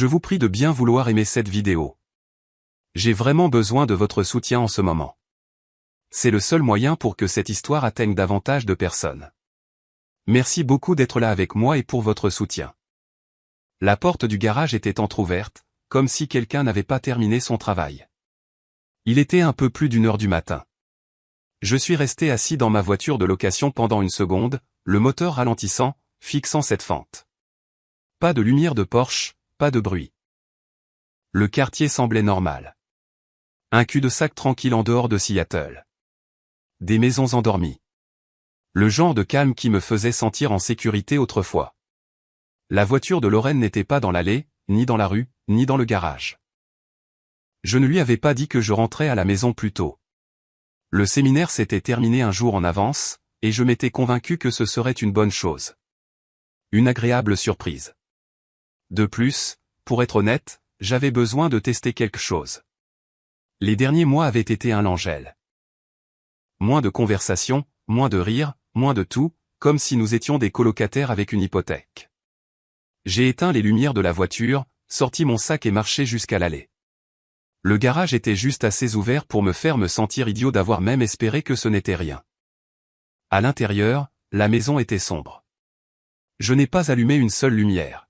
Je vous prie de bien vouloir aimer cette vidéo. J'ai vraiment besoin de votre soutien en ce moment. C'est le seul moyen pour que cette histoire atteigne davantage de personnes. Merci beaucoup d'être là avec moi et pour votre soutien. La porte du garage était entrouverte, comme si quelqu'un n'avait pas terminé son travail. Il était un peu plus d'1 heure du matin. Je suis resté assis dans ma voiture de location pendant une seconde, le moteur ralentissant, fixant cette fente. Pas de lumière de Porsche, pas de bruit. Le quartier semblait normal. Un cul-de-sac tranquille en dehors de Seattle. Des maisons endormies. Le genre de calme qui me faisait sentir en sécurité autrefois. La voiture de Lorraine n'était pas dans l'allée, ni dans la rue, ni dans le garage. Je ne lui avais pas dit que je rentrais à la maison plus tôt. Le séminaire s'était terminé un jour en avance, et je m'étais convaincu que ce serait une bonne chose. Une agréable surprise. De plus, pour être honnête, j'avais besoin de tester quelque chose. Les derniers mois avaient été un Langel. Moins de conversations, moins de rires, moins de tout, comme si nous étions des colocataires avec une hypothèque. J'ai éteint les lumières de la voiture, sorti mon sac et marché jusqu'à l'allée. Le garage était juste assez ouvert pour me faire me sentir idiot d'avoir même espéré que ce n'était rien. À l'intérieur, la maison était sombre. Je n'ai pas allumé une seule lumière.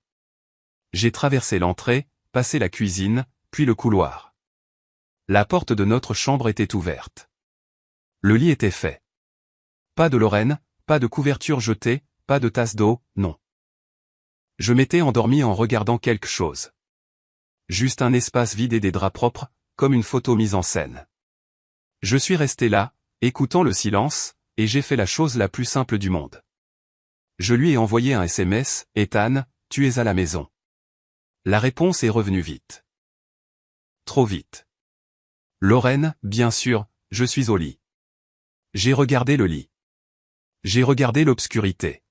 J'ai traversé l'entrée, passé la cuisine, puis le couloir. La porte de notre chambre était ouverte. Le lit était fait. Pas de Lorraine, pas de couverture jetée, pas de tasse d'eau, non. Je m'étais endormi en regardant quelque chose. Juste un espace vide et des draps propres, comme une photo mise en scène. Je suis resté là, écoutant le silence, et j'ai fait la chose la plus simple du monde. Je lui ai envoyé un SMS, « Ethan, tu es à la maison ?» La réponse est revenue vite. Trop vite. « Lorraine, bien sûr, je suis au lit. » J'ai regardé le lit. J'ai regardé l'obscurité.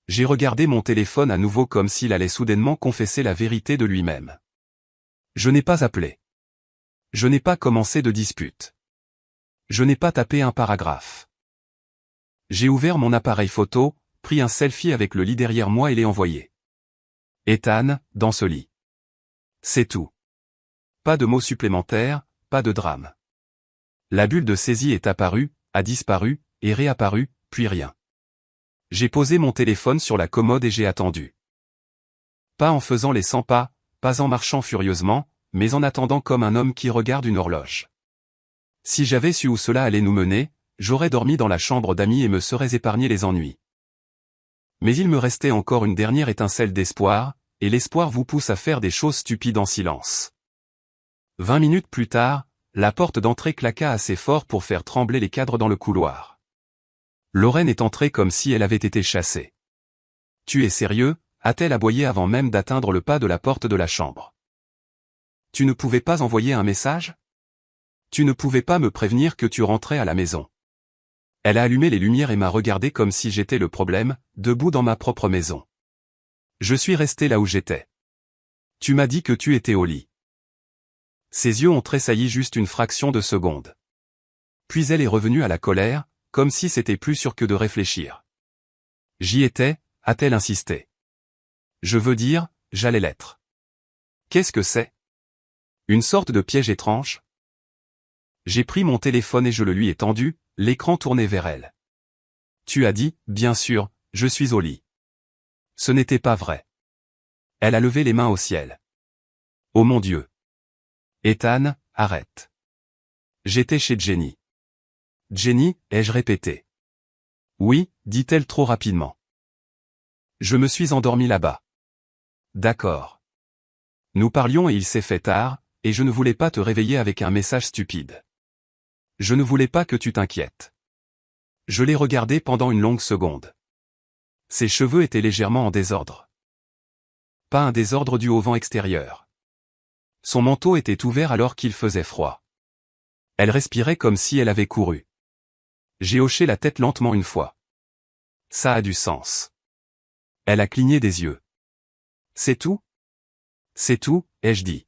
J'ai regardé mon téléphone à nouveau comme s'il allait soudainement confesser la vérité de lui-même. Je n'ai pas appelé. Je n'ai pas commencé de dispute. Je n'ai pas tapé un paragraphe. J'ai ouvert mon appareil photo, pris un selfie avec le lit derrière moi et l'ai envoyé. Ethan, dans ce lit. C'est tout. Pas de mots supplémentaires, pas de drame. La bulle de saisie est apparue, a disparu, et réapparu, puis rien. J'ai posé mon téléphone sur la commode et j'ai attendu. Pas en faisant les 100 pas, pas en marchant furieusement, mais en attendant comme un homme qui regarde une horloge. Si j'avais su où cela allait nous mener, j'aurais dormi dans la chambre d'amis et me serais épargné les ennuis. Mais il me restait encore une dernière étincelle d'espoir, et l'espoir vous pousse à faire des choses stupides en silence. 20 minutes plus tard, la porte d'entrée claqua assez fort pour faire trembler les cadres dans le couloir. Lorraine est entrée comme si elle avait été chassée. « Tu es sérieux ?» a-t-elle aboyé avant même d'atteindre le pas de la porte de la chambre. « Tu ne pouvais pas envoyer un message ? Tu ne pouvais pas me prévenir que tu rentrais à la maison. » Elle a allumé les lumières et m'a regardé comme si j'étais le problème, debout dans ma propre maison. Je suis resté là où j'étais. « Tu m'as dit que tu étais au lit. » Ses yeux ont tressailli juste une fraction de seconde. Puis elle est revenue à la colère, comme si c'était plus sûr que de réfléchir. « J'y étais » a-t-elle insisté. « Je veux dire, j'allais l'être. » Qu'est-ce que c'est ? Une sorte de piège étrange ? J'ai pris mon téléphone et je le lui ai tendu, l'écran tourné vers elle. « Tu as dit, bien sûr, je suis au lit. » Ce n'était pas vrai. Elle a levé les mains au ciel. « Oh mon Dieu. Ethan, arrête. » J'étais chez Jenny. « Jenny, ai-je répété. »« Oui, dit-elle trop rapidement. »« Je me suis endormi là-bas. »« D'accord. » Nous parlions et il s'est fait tard, et je ne voulais pas te réveiller avec un message stupide. Je ne voulais pas que tu t'inquiètes. Je l'ai regardé pendant une longue seconde. Ses cheveux étaient légèrement en désordre. Pas un désordre dû au vent extérieur. Son manteau était ouvert alors qu'il faisait froid. Elle respirait comme si elle avait couru. J'ai hoché la tête lentement une fois. Ça a du sens. Elle a cligné des yeux. C'est tout ? C'est tout, ai-je dit.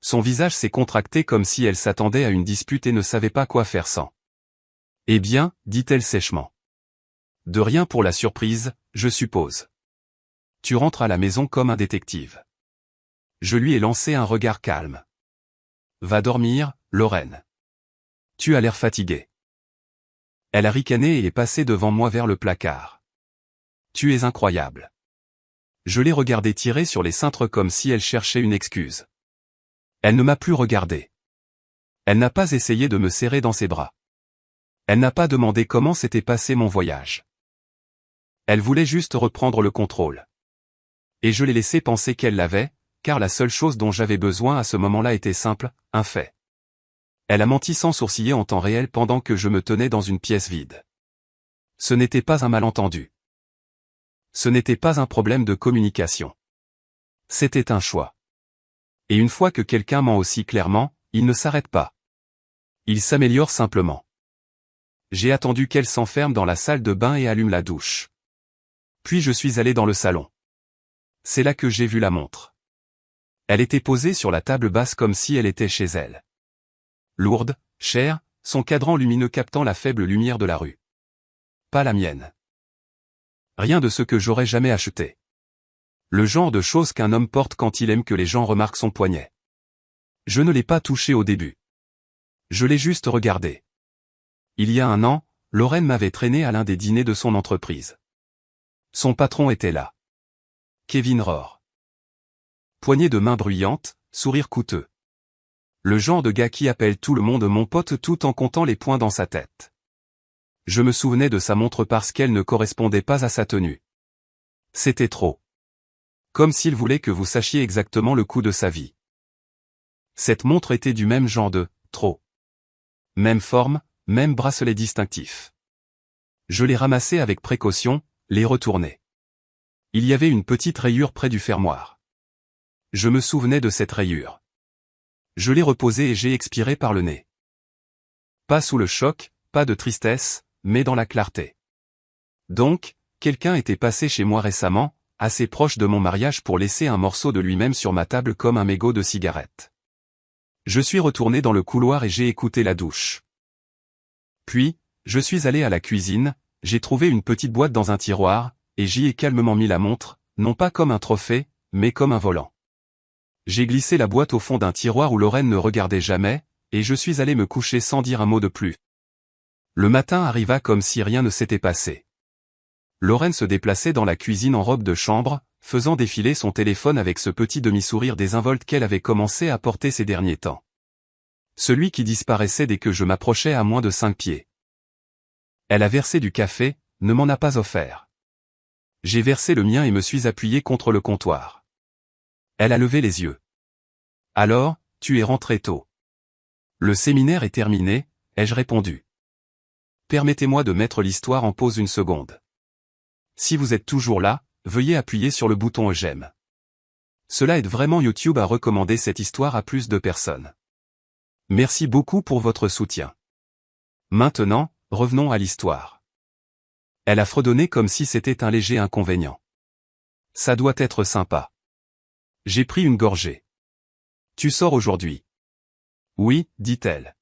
Son visage s'est contracté comme si elle s'attendait à une dispute et ne savait pas quoi faire sans. Eh bien, dit-elle sèchement. De rien pour la surprise, je suppose. Tu rentres à la maison comme un détective. Je lui ai lancé un regard calme. Va dormir, Lorraine. Tu as l'air fatiguée. Elle a ricané et est passée devant moi vers le placard. Tu es incroyable. Je l'ai regardée tirer sur les cintres comme si elle cherchait une excuse. Elle ne m'a plus regardé. Elle n'a pas essayé de me serrer dans ses bras. Elle n'a pas demandé comment s'était passé mon voyage. Elle voulait juste reprendre le contrôle. Et je l'ai laissé penser qu'elle l'avait, car la seule chose dont j'avais besoin à ce moment-là était simple, un fait. Elle a menti sans sourciller en temps réel pendant que je me tenais dans une pièce vide. Ce n'était pas un malentendu. Ce n'était pas un problème de communication. C'était un choix. Et une fois que quelqu'un ment aussi clairement, il ne s'arrête pas. Il s'améliore simplement. J'ai attendu qu'elle s'enferme dans la salle de bain et allume la douche. Puis je suis allé dans le salon. C'est là que j'ai vu la montre. Elle était posée sur la table basse comme si elle était chez elle. Lourde, chère, son cadran lumineux captant la faible lumière de la rue. Pas la mienne. Rien de ce que j'aurais jamais acheté. Le genre de choses qu'un homme porte quand il aime que les gens remarquent son poignet. Je ne l'ai pas touché au début. Je l'ai juste regardé. Il y a un an, Lorraine m'avait traîné à l'un des dîners de son entreprise. Son patron était là. Kevin Rohr. Poignée de main bruyante, sourire coûteux. Le genre de gars qui appelle tout le monde mon pote tout en comptant les points dans sa tête. Je me souvenais de sa montre parce qu'elle ne correspondait pas à sa tenue. C'était trop. Comme s'il voulait que vous sachiez exactement le coût de sa vie. Cette montre était du même genre de « trop ». Même forme, même bracelet distinctif. Je l'ai ramassé avec précaution, l'ai retourné. Il y avait une petite rayure près du fermoir. Je me souvenais de cette rayure. Je l'ai reposée et j'ai expiré par le nez. Pas sous le choc, pas de tristesse, mais dans la clarté. Donc, quelqu'un était passé chez moi récemment, assez proche de mon mariage pour laisser un morceau de lui-même sur ma table comme un mégot de cigarette. Je suis retourné dans le couloir et j'ai écouté la douche. Puis, je suis allé à la cuisine, j'ai trouvé une petite boîte dans un tiroir, et j'y ai calmement mis la montre, non pas comme un trophée, mais comme un volant. J'ai glissé la boîte au fond d'un tiroir où Lorraine ne regardait jamais, et je suis allé me coucher sans dire un mot de plus. Le matin arriva comme si rien ne s'était passé. Lorraine se déplaçait dans la cuisine en robe de chambre, faisant défiler son téléphone avec ce petit demi-sourire désinvolte qu'elle avait commencé à porter ces derniers temps. Celui qui disparaissait dès que je m'approchais à moins de 5 pieds. Elle a versé du café, ne m'en a pas offert. J'ai versé le mien et me suis appuyé contre le comptoir. Elle a levé les yeux. Alors, tu es rentré tôt. Le séminaire est terminé, ai-je répondu. Permettez-moi de mettre l'histoire en pause une seconde. Si vous êtes toujours là, veuillez appuyer sur le bouton j'aime. Cela aide vraiment YouTube à recommander cette histoire à plus de personnes. Merci beaucoup pour votre soutien. Maintenant, revenons à l'histoire. Elle a fredonné comme si c'était un léger inconvénient. Ça doit être sympa. J'ai pris une gorgée. Tu sors aujourd'hui? Oui, dit-elle.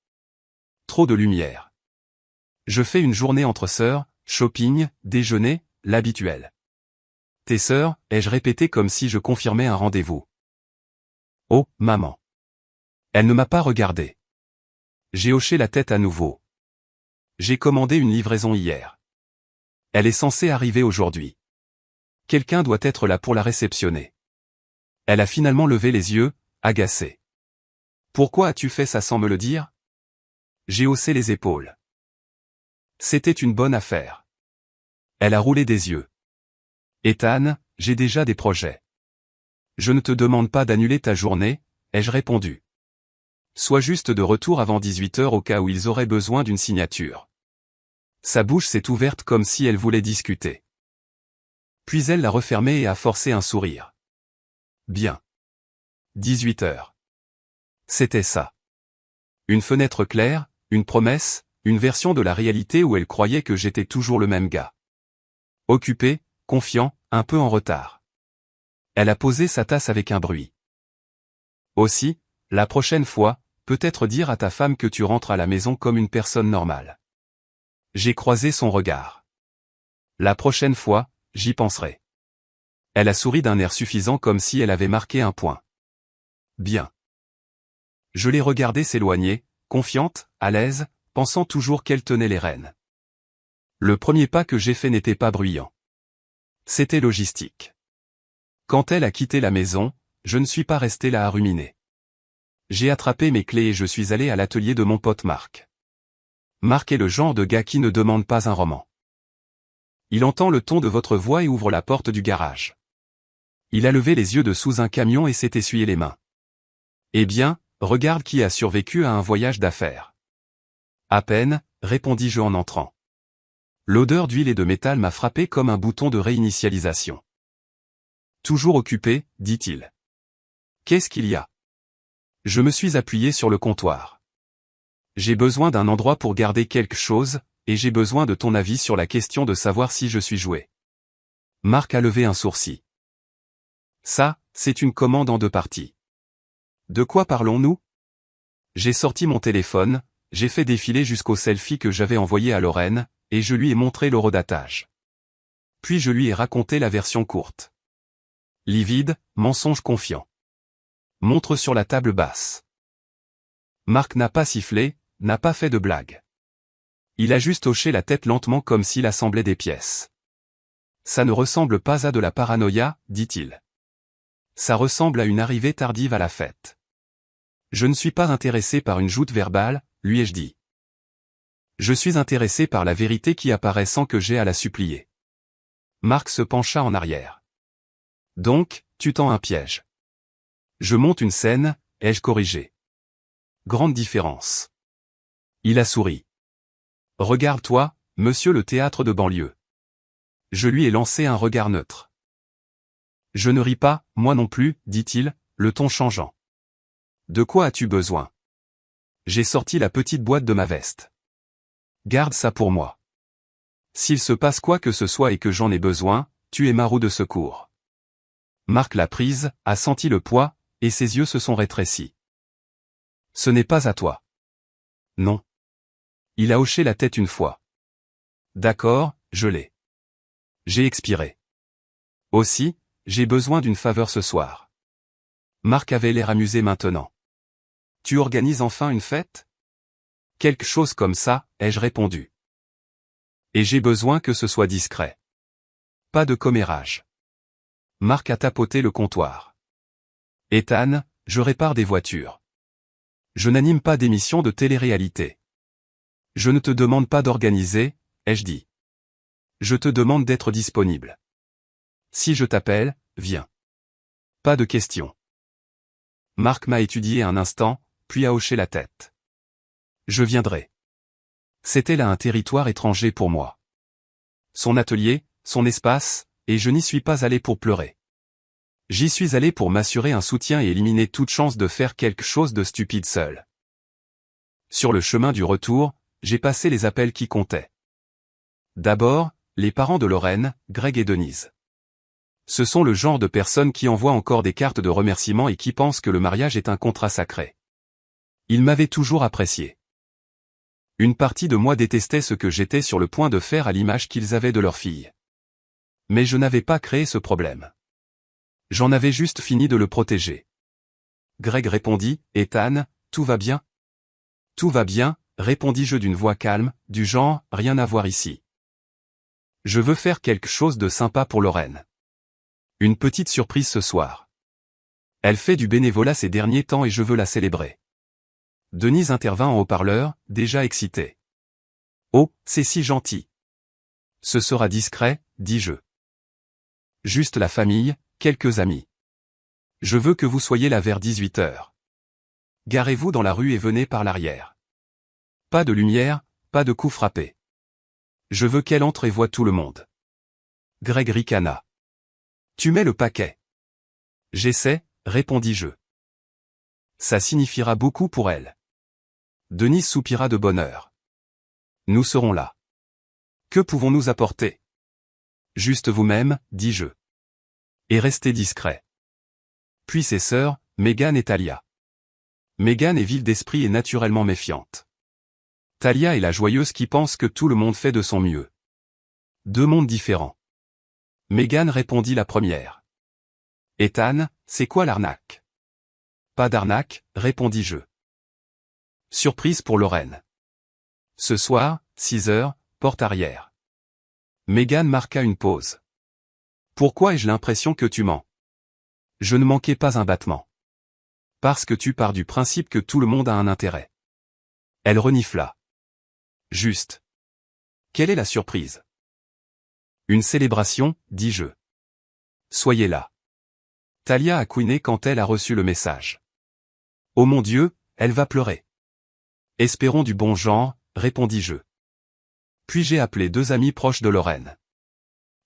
Trop de lumière. Je fais une journée entre sœurs, shopping, déjeuner, l'habituel. Tes sœurs, ai-je répété comme si je confirmais un rendez-vous. Oh, maman. Elle ne m'a pas regardé. J'ai hoché la tête à nouveau. J'ai commandé une livraison hier. Elle est censée arriver aujourd'hui. Quelqu'un doit être là pour la réceptionner. Elle a finalement levé les yeux, agacée. Pourquoi as-tu fait ça sans me le dire? J'ai haussé les épaules. C'était une bonne affaire. Elle a roulé des yeux. Ethan, j'ai déjà des projets. Je ne te demande pas d'annuler ta journée, ai-je répondu. Sois juste de retour avant 18 heures au cas où ils auraient besoin d'une signature. Sa bouche s'est ouverte comme si elle voulait discuter. Puis elle l'a refermée et a forcé un sourire. Bien. 18 heures. C'était ça. Une fenêtre claire, une promesse, une version de la réalité où elle croyait que j'étais toujours le même gars. Occupé, confiant, un peu en retard. Elle a posé sa tasse avec un bruit. Aussi, la prochaine fois, peut-être dire à ta femme que tu rentres à la maison comme une personne normale. J'ai croisé son regard. La prochaine fois, j'y penserai. Elle a souri d'un air suffisant comme si elle avait marqué un point. bien. Je l'ai regardée s'éloigner, confiante, à l'aise, pensant toujours qu'elle tenait les rênes. Le premier pas que j'ai fait n'était pas bruyant. C'était logistique. Quand elle a quitté la maison, je ne suis pas resté là à ruminer. J'ai attrapé mes clés et je suis allé à l'atelier de mon pote Marc. Marc est le genre de gars qui ne demande pas un roman. Il entend le ton de votre voix et ouvre la porte du garage. Il a levé les yeux de sous un camion et s'est essuyé les mains. Eh bien, regarde qui a survécu à un voyage d'affaires. À peine, répondis-je en entrant. L'odeur d'huile et de métal m'a frappé comme un bouton de réinitialisation. Toujours occupé, dit-il. Qu'est-ce qu'il y a? Je me suis appuyé sur le comptoir. J'ai besoin d'un endroit pour garder quelque chose, et j'ai besoin de ton avis sur la question de savoir si je suis joué. Marc a levé un sourcil. Ça, c'est une commande en 2 parties. De quoi parlons-nous? J'ai sorti mon téléphone, j'ai fait défiler jusqu'au selfie que j'avais envoyé à Lorraine, et je lui ai montré l'horodatage. Puis je lui ai raconté la version courte. Livide, mensonge confiant. Montre sur la table basse. Marc n'a pas sifflé, n'a pas fait de blague. Il a juste hoché la tête lentement comme s'il assemblait des pièces. Ça ne ressemble pas à de la paranoïa, dit-il. Ça ressemble à une arrivée tardive à la fête. Je ne suis pas intéressé par une joute verbale, lui ai-je dit. Je suis intéressé par la vérité qui apparaît sans que j'aie à la supplier. Marc se pencha en arrière. Donc, tu tends un piège. Je monte une scène, ai-je corrigé. Grande différence. Il a souri. Regarde-toi, monsieur le théâtre de banlieue. Je lui ai lancé un regard neutre. Je ne ris pas, moi non plus, dit-il, le ton changeant. De quoi as-tu besoin? J'ai sorti la petite boîte de ma veste. Garde ça pour moi. S'il se passe quoi que ce soit et que j'en ai besoin, tu es ma roue de secours. Marc l'a prise, a senti le poids, et ses yeux se sont rétrécis. Ce n'est pas à toi. Non. Il a hoché la tête une fois. D'accord, je l'ai. J'ai expiré. Aussi, j'ai besoin d'une faveur ce soir. Marc avait l'air amusé maintenant. Tu organises enfin une fête? Quelque chose comme ça, ai-je répondu. Et j'ai besoin que ce soit discret. Pas de commérage. Marc a tapoté le comptoir. Ethan, je répare des voitures. Je n'anime pas d'émission de télé-réalité. Je ne te demande pas d'organiser, ai-je dit. Je te demande d'être disponible. Si je t'appelle, viens. Pas de question. Marc m'a étudié un instant, puis a hoché la tête. Je viendrai. C'était là un territoire étranger pour moi. Son atelier, son espace, et je n'y suis pas allé pour pleurer. J'y suis allé pour m'assurer un soutien et éliminer toute chance de faire quelque chose de stupide seul. Sur le chemin du retour, j'ai passé les appels qui comptaient. D'abord, les parents de Lorraine, Greg et Denise. Ce sont le genre de personnes qui envoient encore des cartes de remerciement et qui pensent que le mariage est un contrat sacré. Ils m'avaient toujours apprécié. Une partie de moi détestait ce que j'étais sur le point de faire à l'image qu'ils avaient de leur fille. Mais je n'avais pas créé ce problème. J'en avais juste fini de le protéger. Greg répondit, Ethan, tout va bien? Tout va bien, répondis-je d'une voix calme, du genre, rien à voir ici. Je veux faire quelque chose de sympa pour Lorraine. Une petite surprise ce soir. Elle fait du bénévolat ces derniers temps et je veux la célébrer. Denise intervint en haut-parleur, déjà excitée. Oh, c'est si gentil. Ce sera discret, dis-je. Juste la famille, quelques amis. Je veux que vous soyez là vers 18 heures. Garez-vous dans la rue et venez par l'arrière. Pas de lumière, pas de coups frappés. Je veux qu'elle entre et voie tout le monde. Greg ricana. Tu mets le paquet. J'essaie, répondis-je. Ça signifiera beaucoup pour elle. Denise soupira de bonheur. Nous serons là. Que pouvons-nous apporter? Juste vous-même, dis-je. Et restez discret. Puis ses sœurs, Megan et Talia. Megan est vive d'esprit et naturellement méfiante. Talia est la joyeuse qui pense que tout le monde fait de son mieux. 2 mondes différents. Megan répondit la première. Ethan, c'est quoi l'arnaque? pas d'arnaque, répondis-je. Surprise pour Lorraine. Ce soir, 6 heures, porte arrière. Megan marqua une pause. Pourquoi ai-je l'impression que tu mens? Je ne manquais pas un battement. Parce que tu pars du principe que tout le monde a un intérêt. Elle renifla. Juste. Quelle est la surprise? Une célébration, dis-je. Soyez là. Talia a couiné quand elle a reçu le message. Oh mon Dieu, elle va pleurer. Espérons du bon genre, répondis-je. Puis j'ai appelé 2 amis proches de Lorraine.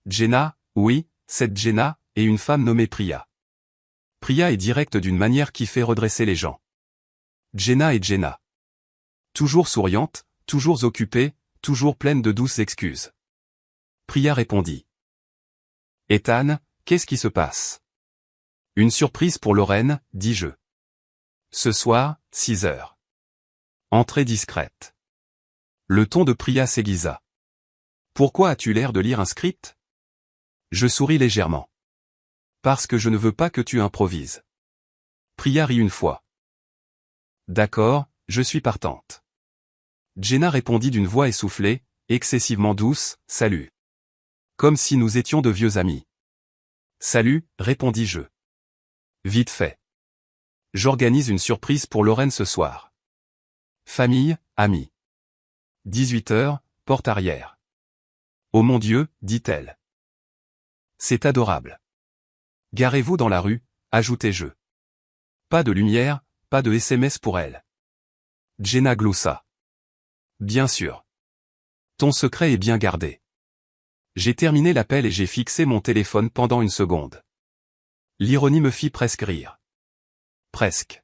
Jenna, oui, cette Jenna, et une femme nommée Priya. Priya est directe d'une manière qui fait redresser les gens. Jenna est Jenna. Toujours souriante, toujours occupée, toujours pleine de douces excuses. Priya répondit. Ethan, qu'est-ce qui se passe? Une surprise pour Lorraine, dis-je. Ce soir, 6 heures. Entrée discrète. Le ton de Priya s'aiguisa. Pourquoi as-tu l'air de lire un script? Je souris légèrement. Parce que je ne veux pas que tu improvises. Priya rit une fois. D'accord, je suis partante. Jenna répondit d'une voix essoufflée, excessivement douce, salut. Comme si nous étions de vieux amis. Salut, répondis-je. Vite fait. J'organise une surprise pour Lorraine ce soir. Famille, amis. 18 heures, porte arrière. Oh mon Dieu, dit-elle. C'est adorable. Garez-vous dans la rue, ajoutai-je. Pas de lumière, pas de SMS pour elle. Jenna gloussa. Bien sûr. Ton secret est bien gardé. J'ai terminé l'appel et j'ai fixé mon téléphone pendant une seconde. L'ironie me fit presque rire. Presque.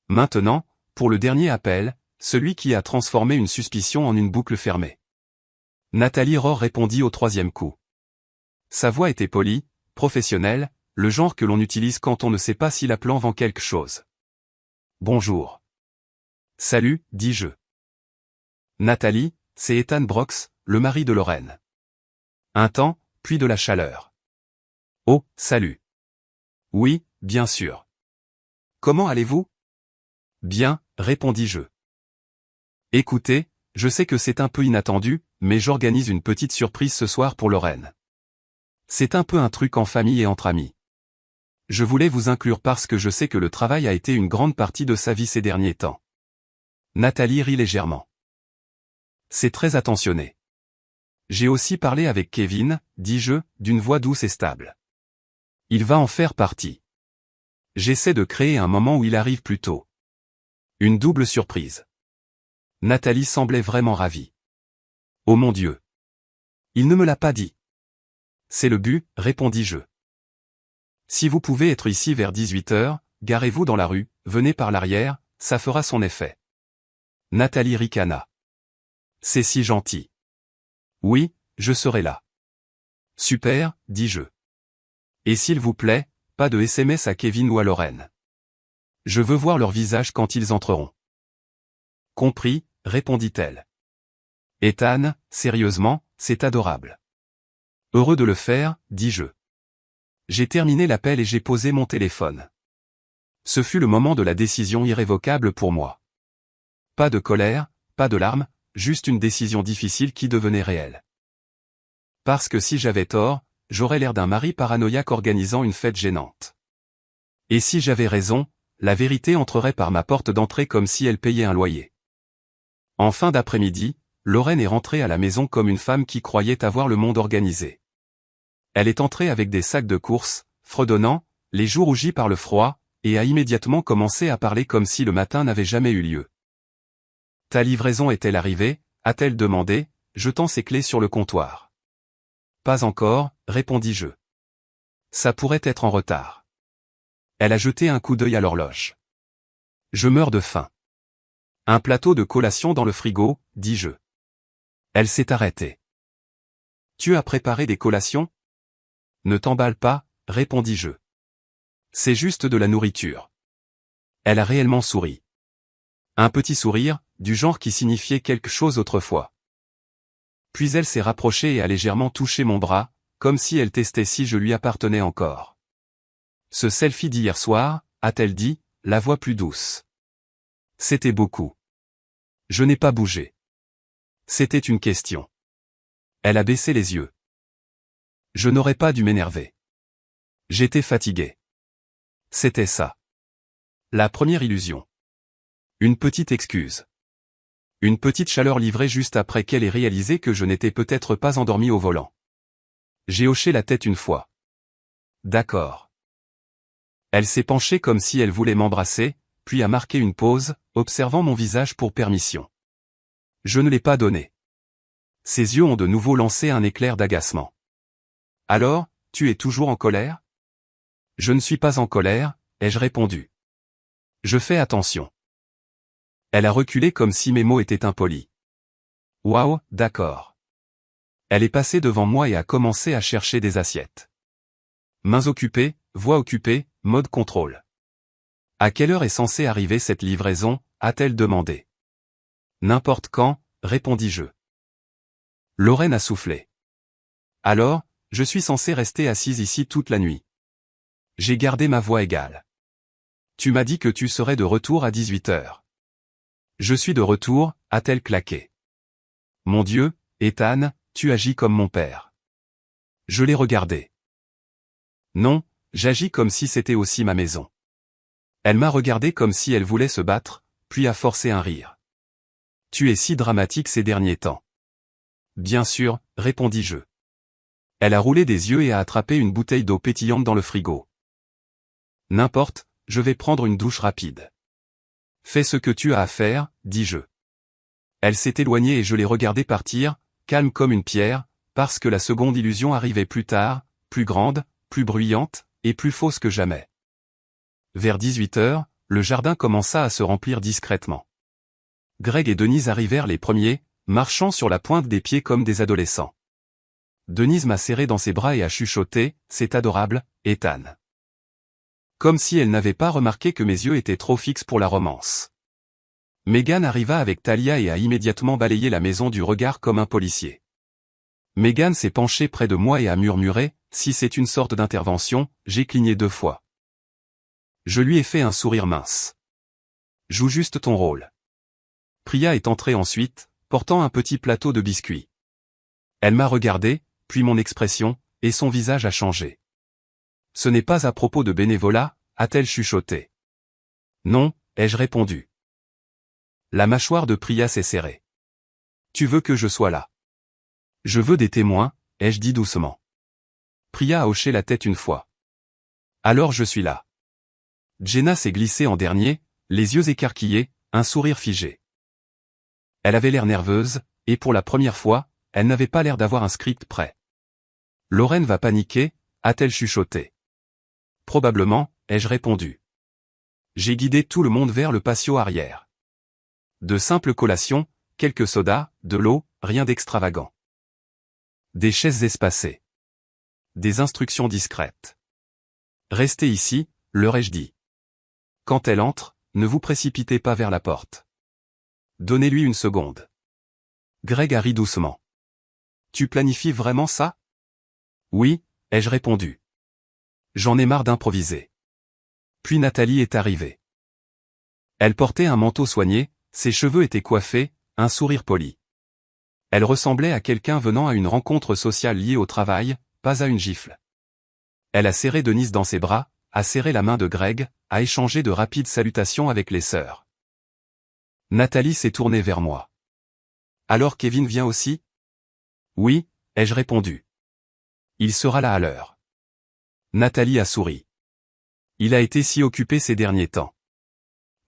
Maintenant, pour le dernier appel, celui qui a transformé une suspicion en une boucle fermée. Nathalie Rohr répondit au 3e coup. Sa voix était polie, professionnelle, le genre que l'on utilise quand on ne sait pas si l'appelant vend quelque chose. Bonjour. Salut, dis-je. Nathalie, c'est Ethan Brox, le mari de Lorraine. Un temps, puis de la chaleur. Oh, salut. Oui, bien sûr. Comment allez-vous? Bien, répondis-je. Écoutez, je sais que c'est un peu inattendu, mais j'organise une petite surprise ce soir pour Lorraine. C'est un peu un truc en famille et entre amis. Je voulais vous inclure parce que je sais que le travail a été une grande partie de sa vie ces derniers temps. Nathalie rit légèrement. C'est très attentionné. J'ai aussi parlé avec Kevin, dis-je, d'une voix douce et stable. Il va en faire partie. J'essaie de créer un moment où il arrive plus tôt. Une double surprise. Nathalie semblait vraiment ravie. Oh mon Dieu. Il ne me l'a pas dit. C'est le but, répondis-je. Si vous pouvez être ici vers 18 heures, garez-vous dans la rue, venez par l'arrière, ça fera son effet. Nathalie ricana. C'est si gentil. Oui, je serai là. Super, dis-je. Et s'il vous plaît, pas de SMS à Kevin ou à Lorraine. Je veux voir leur visage quand ils entreront. Compris, répondit-elle. Ethan, sérieusement, c'est adorable. Heureux de le faire, dis-je. J'ai terminé l'appel et j'ai posé mon téléphone. Ce fut le moment de la décision irrévocable pour moi. Pas de colère, pas de larmes, juste une décision difficile qui devenait réelle. Parce que si j'avais tort, j'aurais l'air d'un mari paranoïaque organisant une fête gênante. Et si j'avais raison, la vérité entrerait par ma porte d'entrée comme si elle payait un loyer. En fin d'après-midi, Lorraine est rentrée à la maison comme une femme qui croyait avoir le monde organisé. Elle est entrée avec des sacs de courses, fredonnant, les joues rougies par le froid, et a immédiatement commencé à parler comme si le matin n'avait jamais eu lieu. « Ta livraison est-elle arrivée » a-t-elle demandé, jetant ses clés sur le comptoir. « Pas encore » répondis-je. « Ça pourrait être en retard. » Elle a jeté un coup d'œil à l'horloge. « Je meurs de faim. »« Un plateau de collation dans le frigo » dis-je. Elle s'est arrêtée. « Tu as préparé des collations ?»« Ne t'emballe pas » répondis-je. « C'est juste de la nourriture. » Elle a réellement souri. Un petit sourire, du genre qui signifiait quelque chose autrefois. Puis elle s'est rapprochée et a légèrement touché mon bras, comme si elle testait si je lui appartenais encore. « Ce selfie d'hier soir » a-t-elle dit, la voix plus douce. C'était beaucoup. Je n'ai pas bougé. C'était une question. Elle a baissé les yeux. Je n'aurais pas dû m'énerver. J'étais fatigué. C'était ça. La première illusion. Une petite excuse. Une petite chaleur livrée juste après qu'elle ait réalisé que je n'étais peut-être pas endormi au volant. J'ai hoché la tête une fois. D'accord. Elle s'est penchée comme si elle voulait m'embrasser, puis a marqué une pause, observant mon visage pour permission. Je ne l'ai pas donné. Ses yeux ont de nouveau lancé un éclair d'agacement. Alors, tu es toujours en colère? Je ne suis pas en colère, ai-je répondu. Je fais attention. Elle a reculé comme si mes mots étaient impolis. Waouh, d'accord. Elle est passée devant moi et a commencé à chercher des assiettes. Mains occupées, voix occupée, mode contrôle. À quelle heure est censée arriver cette livraison, a-t-elle demandé. N'importe quand, répondis-je. Lorraine a soufflé. Alors, je suis censé rester assise ici toute la nuit. J'ai gardé ma voix égale. Tu m'as dit que tu serais de retour à 18 heures. Je suis de retour, a-t-elle claqué. Mon Dieu, Ethan, tu agis comme mon père. Je l'ai regardé. Non, j'agis comme si c'était aussi ma maison. Elle m'a regardé comme si elle voulait se battre, puis a forcé un rire. Tu es si dramatique ces derniers temps. Bien sûr, répondis-je. Elle a roulé des yeux et a attrapé une bouteille d'eau pétillante dans le frigo. N'importe, je vais prendre une douche rapide. Fais ce que tu as à faire, dis-je. Elle s'est éloignée et je l'ai regardée partir, calme comme une pierre, parce que la seconde illusion arrivait plus tard, plus grande, plus bruyante, et plus fausse que jamais. Vers 18 heures, le jardin commença à se remplir discrètement. Greg et Denise arrivèrent les premiers, marchant sur la pointe des pieds comme des adolescents. Denise m'a serré dans ses bras et a chuchoté, « C'est adorable, Ethan. » Comme si elle n'avait pas remarqué que mes yeux étaient trop fixes pour la romance. Megan arriva avec Talia et a immédiatement balayé la maison du regard comme un policier. Megan s'est penchée près de moi et a murmuré, « Si c'est une sorte d'intervention, » j'ai cligné 2 fois. Je lui ai fait un sourire mince. « Joue juste ton rôle. » Priya est entrée ensuite, portant un petit plateau de biscuits. Elle m'a regardé, puis mon expression, et son visage a changé. « Ce n'est pas à propos de bénévolat, a-t-elle chuchoté. « Non, ai-je répondu. La mâchoire de Priya s'est serrée. « Tu veux que je sois là. »« Je veux des témoins, ai-je dit doucement. Priya a hoché la tête une fois. « Alors je suis là. » Jenna s'est glissée en dernier, les yeux écarquillés, un sourire figé. Elle avait l'air nerveuse, et pour la première fois, elle n'avait pas l'air d'avoir un script prêt. Lorraine va paniquer, a-t-elle chuchoté. Probablement, ai-je répondu. J'ai guidé tout le monde vers le patio arrière. De simples collations, quelques sodas, de l'eau, rien d'extravagant. Des chaises espacées. Des instructions discrètes. Restez ici, leur ai-je dit. Quand elle entre, ne vous précipitez pas vers la porte. Donnez-lui une seconde. Greg a ri doucement. Tu planifies vraiment ça? Oui, ai-je répondu. J'en ai marre d'improviser. Puis Nathalie est arrivée. Elle portait un manteau soigné, ses cheveux étaient coiffés, un sourire poli. Elle ressemblait à quelqu'un venant à une rencontre sociale liée au travail, pas à une gifle. Elle a serré Denise dans ses bras, a serré la main de Greg, a échangé de rapides salutations avec les sœurs. Nathalie s'est tournée vers moi. Alors Kevin vient aussi? Oui, ai-je répondu. Il sera là à l'heure. Nathalie a souri. Il a été si occupé ces derniers temps.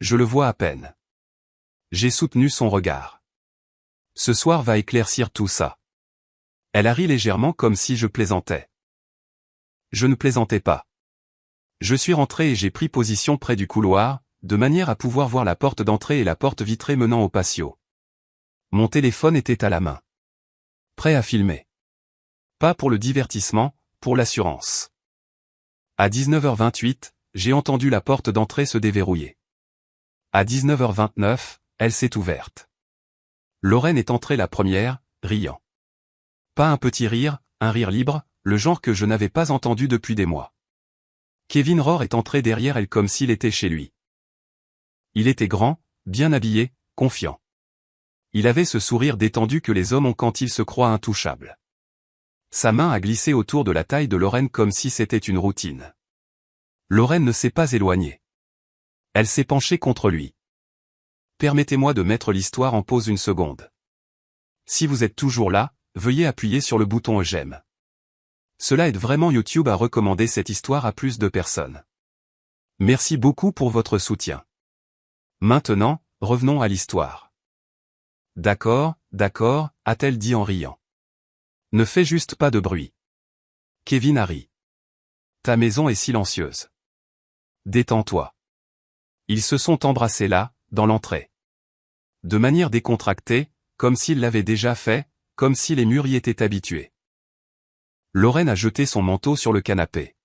Je le vois à peine. J'ai soutenu son regard. Ce soir va éclaircir tout ça. Elle a ri légèrement comme si je plaisantais. Je ne plaisantais pas. Je suis rentré et j'ai pris position près du couloir, de manière à pouvoir voir la porte d'entrée et la porte vitrée menant au patio. Mon téléphone était à la main. Prêt à filmer. Pas pour le divertissement, pour l'assurance. À 19h28, j'ai entendu la porte d'entrée se déverrouiller. À 19h29, elle s'est ouverte. Lorraine est entrée la première, riant. Pas un petit rire, un rire libre, le genre que je n'avais pas entendu depuis des mois. Kevin Rohr est entré derrière elle comme s'il était chez lui. Il était grand, bien habillé, confiant. Il avait ce sourire détendu que les hommes ont quand ils se croient intouchables. Sa main a glissé autour de la taille de Lorraine comme si c'était une routine. Lorraine ne s'est pas éloignée. Elle s'est penchée contre lui. Permettez-moi de mettre l'histoire en pause une seconde. Si vous êtes toujours là, veuillez appuyer sur le bouton j'aime. Cela aide vraiment YouTube à recommander cette histoire à plus de personnes. Merci beaucoup pour votre soutien. Maintenant, revenons à l'histoire. D'accord, d'accord, a-t-elle dit en riant. Ne fais juste pas de bruit. Kevin a ri. Ta maison est silencieuse. Détends-toi. Ils se sont embrassés là, dans l'entrée. De manière décontractée, comme s'ils l'avaient déjà fait, comme si les murs y étaient habitués. Lorraine a jeté son manteau sur le canapé.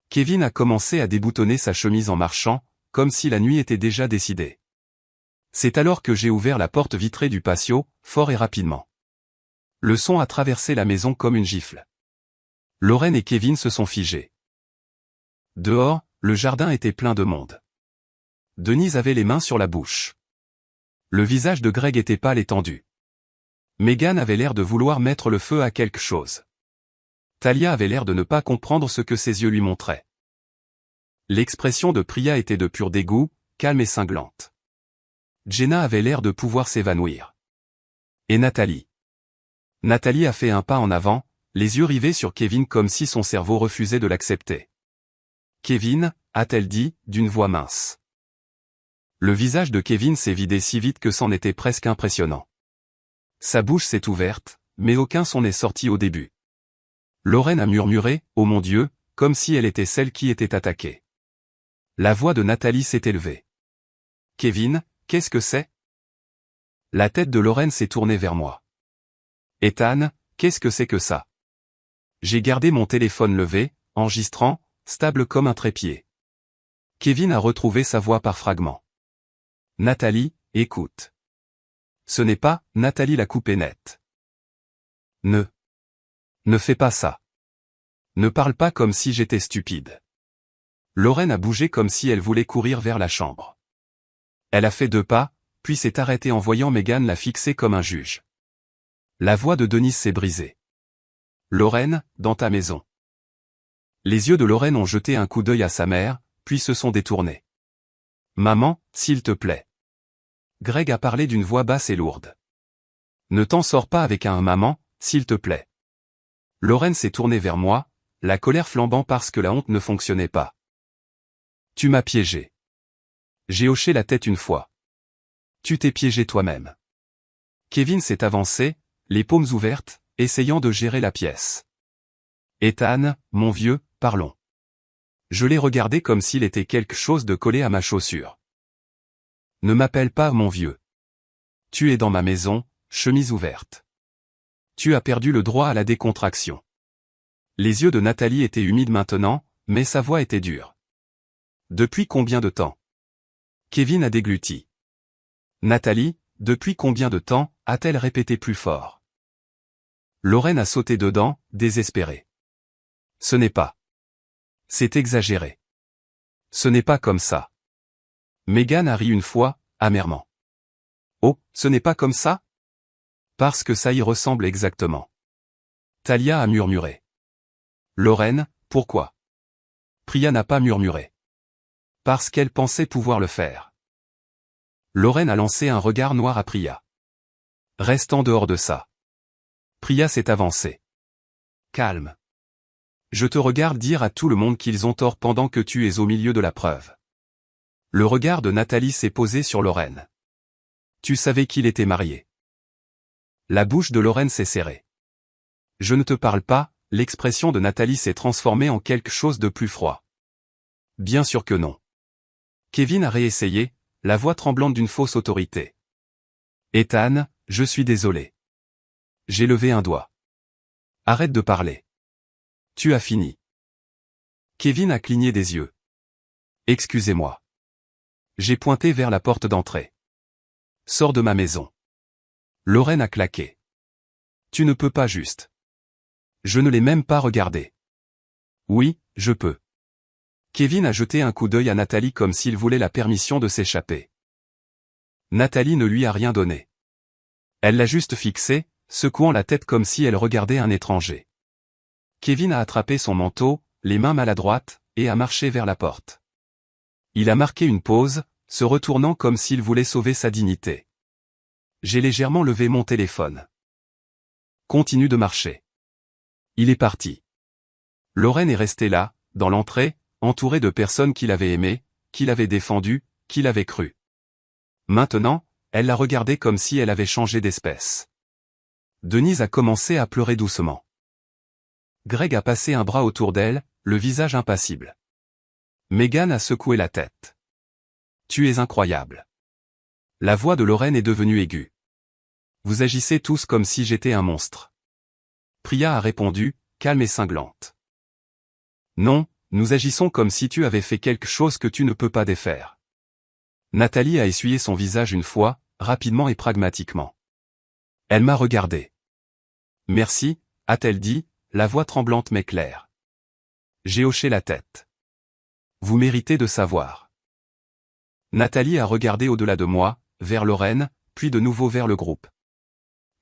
Kevin a commencé à déboutonner sa chemise en marchant, comme si la nuit était déjà décidée. C'est alors que j'ai ouvert la porte vitrée du patio, fort et rapidement. Le son a traversé la maison comme une gifle. Lorraine et Kevin se sont figés. Dehors, le jardin était plein de monde. Denise avait les mains sur la bouche. Le visage de Greg était pâle et tendu. Megan avait l'air de vouloir mettre le feu à quelque chose. Talia avait l'air de ne pas comprendre ce que ses yeux lui montraient. L'expression de Priya était de pur dégoût, calme et cinglante. Jenna avait l'air de pouvoir s'évanouir. Et Nathalie. Nathalie a fait un pas en avant, les yeux rivés sur Kevin comme si son cerveau refusait de l'accepter. Kevin, a-t-elle dit, d'une voix mince. Le visage de Kevin s'est vidé si vite que c'en était presque impressionnant. Sa bouche s'est ouverte, mais aucun son n'est sorti au début. Lorraine a murmuré, « Oh mon Dieu », comme si elle était celle qui était attaquée. La voix de Nathalie s'est élevée. « Kevin, qu'est-ce que c'est ?» La tête de Lorraine s'est tournée vers moi. « Ethan, qu'est-ce que c'est que ça ?» J'ai gardé mon téléphone levé, enregistrant, stable comme un trépied. Kevin a retrouvé sa voix par fragments. « Nathalie, écoute. » Ce n'est pas, Nathalie l'a coupé net. Ne fais pas ça. Ne parle pas comme si j'étais stupide. Lorraine a bougé comme si elle voulait courir vers la chambre. Elle a fait 2 pas, puis s'est arrêtée en voyant Megan la fixer comme un juge. La voix de Denise s'est brisée. Lorraine, dans ta maison. Les yeux de Lorraine ont jeté un coup d'œil à sa mère, puis se sont détournés. Maman, s'il te plaît. Greg a parlé d'une voix basse et lourde. Ne t'en sors pas avec un maman, s'il te plaît. Lorraine s'est tournée vers moi, la colère flambant parce que la honte ne fonctionnait pas. Tu m'as piégé. J'ai hoché la tête une fois. Tu t'es piégé toi-même. Kevin s'est avancé, les paumes ouvertes, essayant de gérer la pièce. Ethan, mon vieux, parlons. Je l'ai regardé comme s'il était quelque chose de collé à ma chaussure. Ne m'appelle pas mon vieux. Tu es dans ma maison, chemise ouverte. Tu as perdu le droit à la décontraction. Les yeux de Nathalie étaient humides maintenant, mais sa voix était dure. Depuis combien de temps? Kevin a dégluti. Nathalie, depuis combien de temps, a-t-elle répété plus fort? Lorraine a sauté dedans, désespérée. Ce n'est pas. C'est exagéré. Ce n'est pas comme ça. Megan a ri une fois, amèrement. Oh, ce n'est pas comme ça? Parce que ça y ressemble exactement. Talia a murmuré. Lorraine, pourquoi? Priya n'a pas murmuré. Parce qu'elle pensait pouvoir le faire. Lorraine a lancé un regard noir à Priya. Reste en dehors de ça. Priya s'est avancée. Calme. Je te regarde dire à tout le monde qu'ils ont tort pendant que tu es au milieu de la preuve. Le regard de Nathalie s'est posé sur Lorraine. Tu savais qu'il était marié. La bouche de Lorraine s'est serrée. Je ne te parle pas, l'expression de Nathalie s'est transformée en quelque chose de plus froid. Bien sûr que non. Kevin a réessayé, la voix tremblante d'une fausse autorité. Ethan, je suis désolé. J'ai levé un doigt. Arrête de parler. Tu as fini. Kevin a cligné des yeux. Excusez-moi. J'ai pointé vers la porte d'entrée. Sors de ma maison. Lorraine a claqué. Tu ne peux pas juste. Je ne l'ai même pas regardé. Oui, je peux. Kevin a jeté un coup d'œil à Nathalie comme s'il voulait la permission de s'échapper. Nathalie ne lui a rien donné. Elle l'a juste fixé, secouant la tête comme si elle regardait un étranger. Kevin a attrapé son manteau, les mains maladroites, et a marché vers la porte. Il a marqué une pause, se retournant comme s'il voulait sauver sa dignité. J'ai légèrement levé mon téléphone. Continue de marcher. Il est parti. Lorraine est restée là, dans l'entrée, entourée de personnes qui l'avaient aimée, qui l'avaient défendue, qui l'avaient cru. Maintenant, elle la regardait comme si elle avait changé d'espèce. Denise a commencé à pleurer doucement. Greg a passé un bras autour d'elle, le visage impassible. Megan a secoué la tête. Tu es incroyable. La voix de Lorraine est devenue aiguë. Vous agissez tous comme si j'étais un monstre. Priya a répondu, calme et cinglante. Non, nous agissons comme si tu avais fait quelque chose que tu ne peux pas défaire. Nathalie a essuyé son visage une fois, rapidement et pragmatiquement. Elle m'a regardé. Merci, a-t-elle dit, la voix tremblante mais claire. J'ai hoché la tête. Vous méritez de savoir. Nathalie a regardé au-delà de moi, vers Lorraine, puis de nouveau vers le groupe.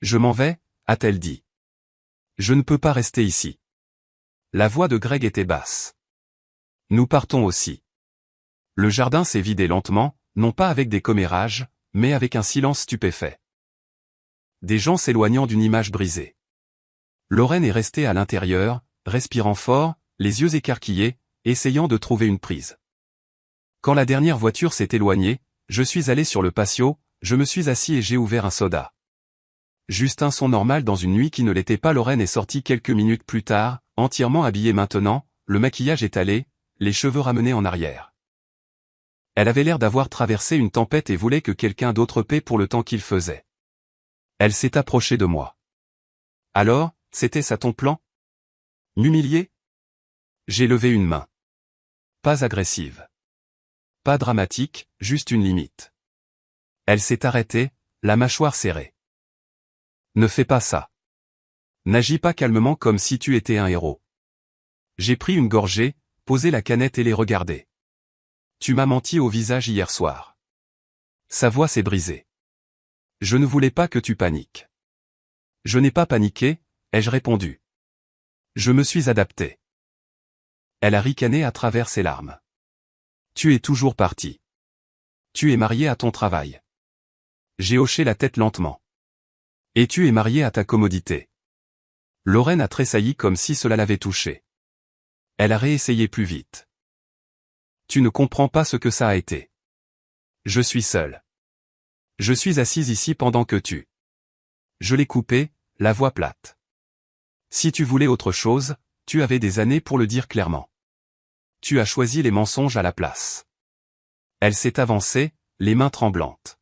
Je m'en vais, a-t-elle dit. Je ne peux pas rester ici. La voix de Greg était basse. Nous partons aussi. Le jardin s'est vidé lentement, non pas avec des commérages, mais avec un silence stupéfait. Des gens s'éloignant d'une image brisée. Lorraine est restée à l'intérieur, respirant fort, les yeux écarquillés, essayant de trouver une prise. Quand la dernière voiture s'est éloignée, je suis allé sur le patio, je me suis assis et j'ai ouvert un soda. Juste un son normal dans une nuit qui ne l'était pas. Lorraine est sortie quelques minutes plus tard, entièrement habillée maintenant, le maquillage étalé, les cheveux ramenés en arrière. Elle avait l'air d'avoir traversé une tempête et voulait que quelqu'un d'autre paie pour le temps qu'il faisait. Elle s'est approchée de moi. Alors, c'était ça ton plan? M'humilier? J'ai levé une main. Pas agressive. Pas dramatique, juste une limite. Elle s'est arrêtée, la mâchoire serrée. Ne fais pas ça. N'agis pas calmement comme si tu étais un héros. J'ai pris une gorgée, posé la canette et les regardé. Tu m'as menti au visage hier soir. Sa voix s'est brisée. Je ne voulais pas que tu paniques. Je n'ai pas paniqué, ai-je répondu. Je me suis adapté. Elle a ricané à travers ses larmes. Tu es toujours parti. Tu es marié à ton travail. J'ai hoché la tête lentement. Et tu es marié à ta commodité. Lorraine a tressailli comme si cela l'avait touchée. Elle a réessayé plus vite. Tu ne comprends pas ce que ça a été. Je suis seul. Je suis assise ici pendant que tu... Je l'ai coupé, la voix plate. Si tu voulais autre chose, tu avais des années pour le dire clairement. Tu as choisi les mensonges à la place. Elle s'est avancée, les mains tremblantes.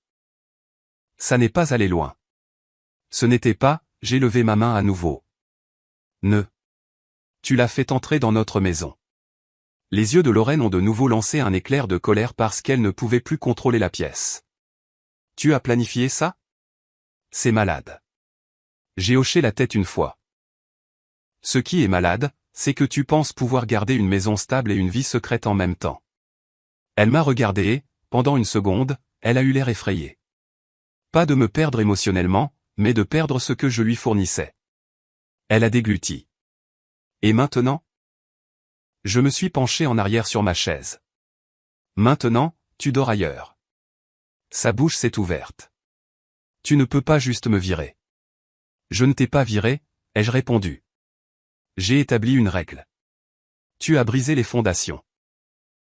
Ça n'est pas allé loin. Ce n'était pas, j'ai levé ma main à nouveau. Ne. Tu l'as fait entrer dans notre maison. Les yeux de Lorraine ont de nouveau lancé un éclair de colère parce qu'elle ne pouvait plus contrôler la pièce. Tu as planifié ça? C'est malade. J'ai hoché la tête une fois. Ce qui est malade, c'est que tu penses pouvoir garder une maison stable et une vie secrète en même temps. Elle m'a regardé et, pendant une seconde, elle a eu l'air effrayée. Pas de me perdre émotionnellement, mais de perdre ce que je lui fournissais. Elle a dégluti. Et maintenant? Je me suis penché en arrière sur ma chaise. Maintenant, tu dors ailleurs. Sa bouche s'est ouverte. Tu ne peux pas juste me virer. Je ne t'ai pas viré, ai-je répondu. J'ai établi une règle. Tu as brisé les fondations.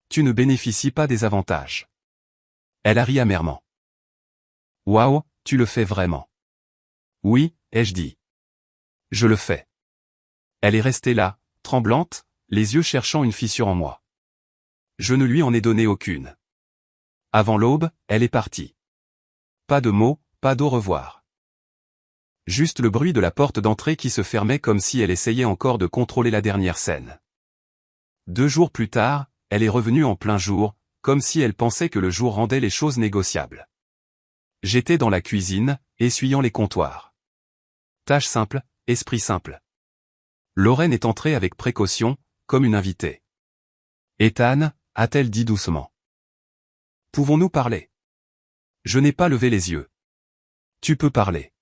Tu ne bénéficies pas des avantages. Elle a ri amèrement. Waouh, tu le fais vraiment. Oui, ai-je dit. Je le fais. Elle est restée là, tremblante, les yeux cherchant une fissure en moi. Je ne lui en ai donné aucune. Avant l'aube, elle est partie. Pas de mots, pas d'au revoir. Juste le bruit de la porte d'entrée qui se fermait comme si elle essayait encore de contrôler la dernière scène. 2 jours plus tard, elle est revenue en plein jour, comme si elle pensait que le jour rendait les choses négociables. J'étais dans la cuisine, essuyant les comptoirs. Tâche simple, esprit simple. Lorraine est entrée avec précaution, comme une invitée. Ethan, a-t-elle dit doucement. Pouvons-nous parler? Je n'ai pas levé les yeux. Tu peux parler.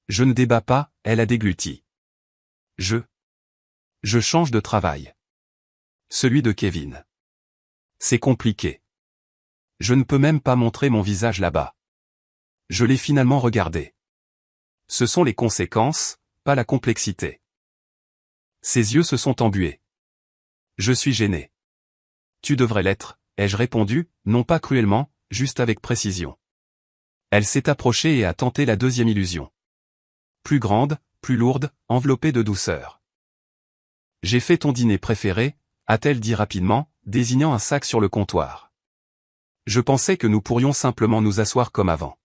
Je ne débats pas, elle a dégluti. Je change de travail. Celui de Kevin. C'est compliqué. Je ne peux même pas montrer mon visage là-bas. Je l'ai finalement regardé. Ce sont les conséquences, pas la complexité. Ses yeux se sont embués. Je suis gêné. Tu devrais l'être, ai-je répondu, non pas cruellement, juste avec précision. Elle s'est approchée et a tenté la deuxième illusion. Plus grande, plus lourde, enveloppée de douceur. J'ai fait ton dîner préféré, a-t-elle dit rapidement, désignant un sac sur le comptoir. Je pensais que nous pourrions simplement nous asseoir comme avant.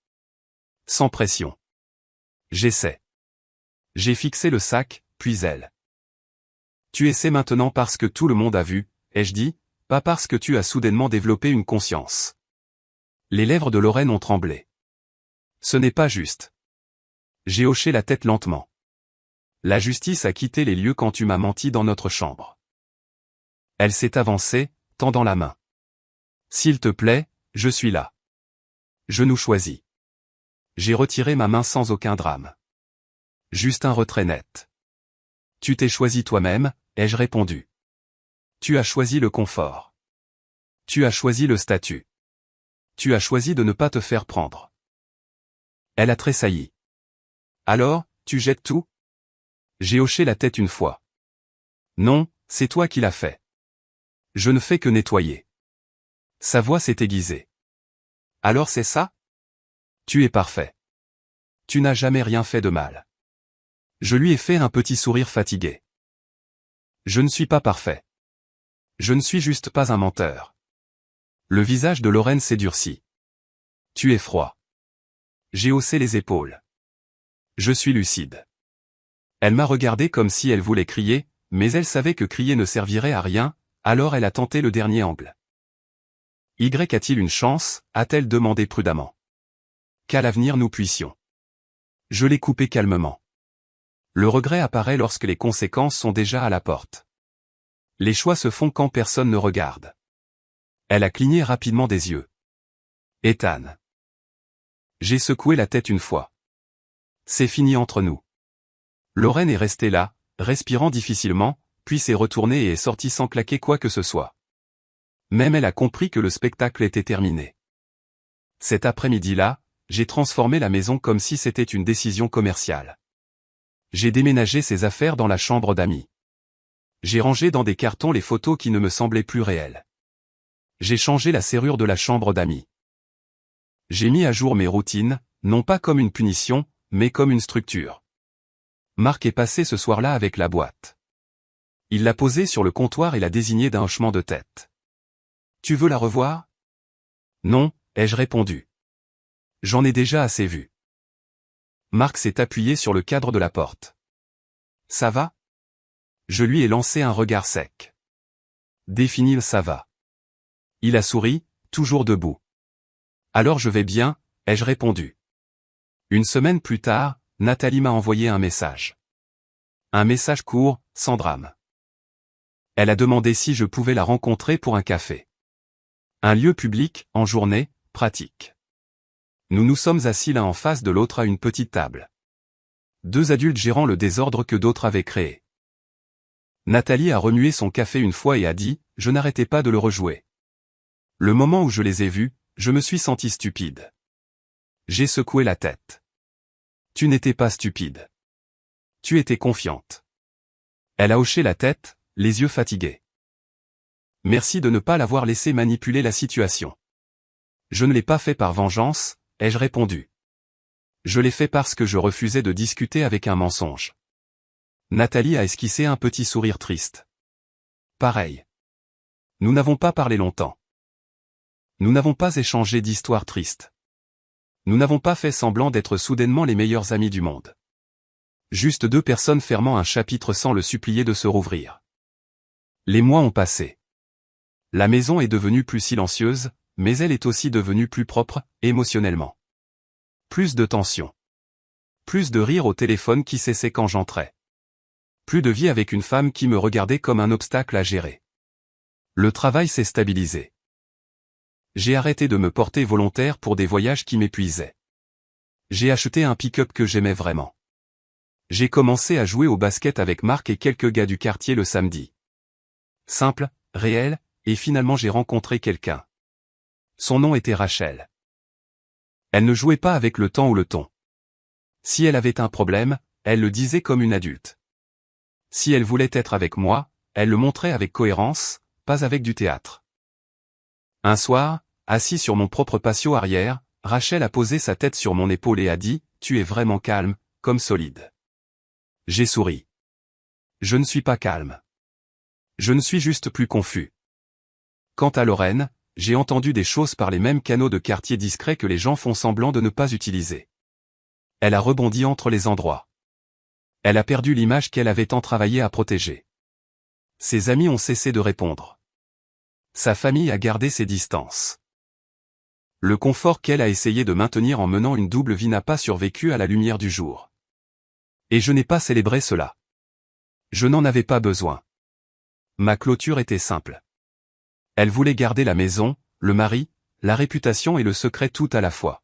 Sans pression. J'essaie. J'ai fixé le sac, puis elle. Tu essaies maintenant parce que tout le monde a vu, ai-je dit, pas parce que tu as soudainement développé une conscience. Les lèvres de Lorraine ont tremblé. Ce n'est pas juste. J'ai hoché la tête lentement. La justice a quitté les lieux quand tu m'as menti dans notre chambre. Elle s'est avancée, tendant la main. S'il te plaît, je suis là. Je nous choisis. J'ai retiré ma main sans aucun drame. Juste un retrait net. Tu t'es choisi toi-même, ai-je répondu. Tu as choisi le confort. Tu as choisi le statut. Tu as choisi de ne pas te faire prendre. Elle a tressailli. Alors, tu jettes tout? J'ai hoché la tête une fois. Non, c'est toi qui l'as fait. Je ne fais que nettoyer. Sa voix s'est aiguisée. Alors c'est ça? Tu es parfait. Tu n'as jamais rien fait de mal. Je lui ai fait un petit sourire fatigué. Je ne suis pas parfait. Je ne suis juste pas un menteur. Le visage de Lorraine s'est durci. Tu es froid. J'ai haussé les épaules. Je suis lucide. Elle m'a regardé comme si elle voulait crier, mais elle savait que crier ne servirait à rien, alors elle a tenté le dernier angle. Y a-t-il une chance, a-t-elle demandé prudemment. Qu'à l'avenir nous puissions. Je l'ai coupé calmement. Le regret apparaît lorsque les conséquences sont déjà à la porte. Les choix se font quand personne ne regarde. Elle a cligné rapidement des yeux. Ethan. J'ai secoué la tête une fois. C'est fini entre nous. Lorraine est restée là, respirant difficilement, puis s'est retournée et est sortie sans claquer quoi que ce soit. Même elle a compris que le spectacle était terminé. Cet après-midi-là, j'ai transformé la maison comme si c'était une décision commerciale. J'ai déménagé ses affaires dans la chambre d'amis. J'ai rangé dans des cartons les photos qui ne me semblaient plus réelles. J'ai changé la serrure de la chambre d'amis. J'ai mis à jour mes routines, non pas comme une punition, mais comme une structure. Marc est passé ce soir-là avec la boîte. Il l'a posée sur le comptoir et l'a désignée d'un hochement de tête. Tu veux la revoir? Non, ai-je répondu. J'en ai déjà assez vu. Marc s'est appuyé sur le cadre de la porte. Ça va? Je lui ai lancé un regard sec. Défini ça va. Il a souri, toujours debout. Alors je vais bien, ai-je répondu. Une semaine plus tard, Nathalie m'a envoyé un message. Un message court, sans drame. Elle a demandé si je pouvais la rencontrer pour un café. Un lieu public, en journée, pratique. Nous nous sommes assis l'un en face de l'autre à une petite table. Deux adultes gérant le désordre que d'autres avaient créé. Nathalie a remué son café une fois et a dit, je n'arrêtais pas de le rejouer. Le moment où je les ai vus, je me suis senti stupide. J'ai secoué la tête. Tu n'étais pas stupide. Tu étais confiante. Elle a hoché la tête, les yeux fatigués. Merci de ne pas l'avoir laissé manipuler la situation. Je ne l'ai pas fait par vengeance, ai-je répondu. Je l'ai fait parce que je refusais de discuter avec un mensonge. Nathalie a esquissé un petit sourire triste. Pareil. Nous n'avons pas parlé longtemps. Nous n'avons pas échangé d'histoires tristes. Nous n'avons pas fait semblant d'être soudainement les meilleurs amis du monde. Juste deux personnes fermant un chapitre sans le supplier de se rouvrir. Les mois ont passé. La maison est devenue plus silencieuse, mais elle est aussi devenue plus propre, émotionnellement. Plus de tension. Plus de rire au téléphone qui cessait quand j'entrais. Plus de vie avec une femme qui me regardait comme un obstacle à gérer. Le travail s'est stabilisé. J'ai arrêté de me porter volontaire pour des voyages qui m'épuisaient. J'ai acheté un pick-up que j'aimais vraiment. J'ai commencé à jouer au basket avec Marc et quelques gars du quartier le samedi. Simple, réel, et finalement j'ai rencontré quelqu'un. Son nom était Rachel. Elle ne jouait pas avec le temps ou le ton. Si elle avait un problème, elle le disait comme une adulte. Si elle voulait être avec moi, elle le montrait avec cohérence, pas avec du théâtre. Un soir, assis sur mon propre patio arrière, Rachel a posé sa tête sur mon épaule et a dit « Tu es vraiment calme, comme solide. » J'ai souri. Je ne suis pas calme. Je ne suis juste plus confus. Quant à Lorraine, j'ai entendu des choses par les mêmes canaux de quartier discrets que les gens font semblant de ne pas utiliser. Elle a rebondi entre les endroits. Elle a perdu l'image qu'elle avait tant travaillé à protéger. Ses amis ont cessé de répondre. Sa famille a gardé ses distances. Le confort qu'elle a essayé de maintenir en menant une double vie n'a pas survécu à la lumière du jour. Et je n'ai pas célébré cela. Je n'en avais pas besoin. Ma clôture était simple. Elle voulait garder la maison, le mari, la réputation et le secret tout à la fois.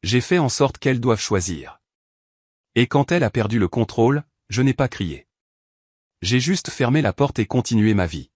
J'ai fait en sorte qu'elle doive choisir. Et quand elle a perdu le contrôle, je n'ai pas crié. J'ai juste fermé la porte et continué ma vie.